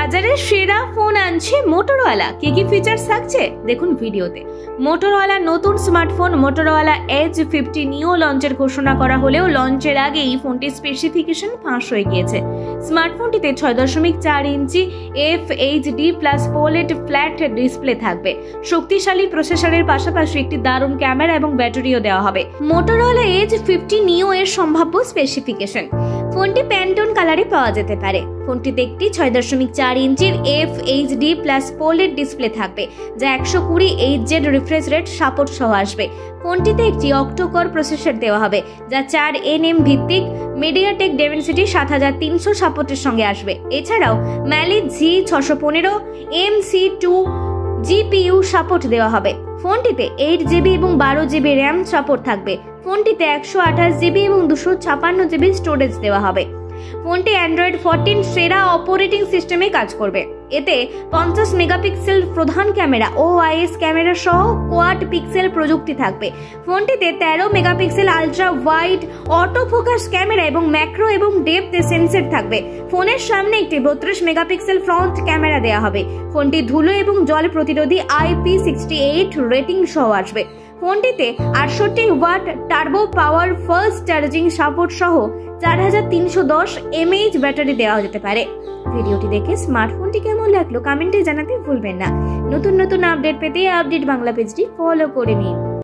বাজারে সেরা ফোন আনছে মোটরোলা। কি ফিচার্স থাকছে দেখুন ভিডিওতে। মোটরোলা নতুন স্মার্টফোন মোটরোলা এজ 50 নিও লঞ্চের ঘোষণা করা হলেও লঞ্চের আগেই ফোনটির স্পেসিফিকেশন ফাঁস হয়ে গিয়েছে। স্মার্টফোনটিতে 6.4 ইঞ্চি FHD+ পোলেট ফ্ল্যাট ডিসপ্লে থাকবে। শক্তিশালী প্রসেসরের পাশাপাশি একটি দারুণ ক্যামেরা এবং ব্যাটারিও দেওয়া হবে। মোটরোলা এজ 50 নিও এর সম্ভাব্য স্পেসিফিকেশন, ফোনটি প্যান্টোন কালারে পাওয়া যেতে পারে। ফোনটিতে একটি 6.4 ইঞ্চির FHD+ পোলেট ডিসপ্লে থাকবে, যা 120 Hz রিফ্রেশ রেট সাপোর্ট সহ আসবে। ফোনটিতে একটি অক্টো-কোর প্রসেসর দেওয়া হবে, যা 4 nm ভিত্তিক মিডিয়াটেক ডেমেনসিটি 7300 সাপোর্টের সঙ্গে আসবে। এছাড়াও ম্যালি G615 MC2 GPU সাপোর্ট দেওয়া হবে। ফোনটিতে 8GB এবং 12GB র্যাম সাপোর্ট থাকবে। ফোনটিতে 128GB এবং 256GB স্টোরেজ দেওয়া হবে। ফোনটি অ্যান্ড্রয়েড 14 সেরা অপারেটিং সিস্টেমে কাজ করবে। এতে 50 মেগাপিক্সেল প্রধান ক্যামেরা ও OIS ক্যামেরা সহ কোয়াড পিক্সেল প্রযুক্তি থাকবে। ফোনটিতে 13 megapixel ultra wide auto focus camera এবং ম্যাক্রো এবং ডেপথ সেন্সর থাকবে। ফোনের সামনে একটি 32 মেগাপিক্সেল ফ্রন্ট ক্যামেরা দেওয়া হবে। ফোনটি ধুলো এবং জল প্রতিরোধী IP68 রেটিং সহ আসবে। ফোনটিতে 68 watt turbo power fast charging support সহ 4310 mAh ব্যাটারি দেওয়া যেতে পারে। ভিডিওটি দেখে স্মার্টফোনটি কেমন লাগলো কমেন্টে জানাতে ভুলবেন না। নতুন আপডেট পেতে আপডেট বাংলা পেজটি ফলো করে নিন।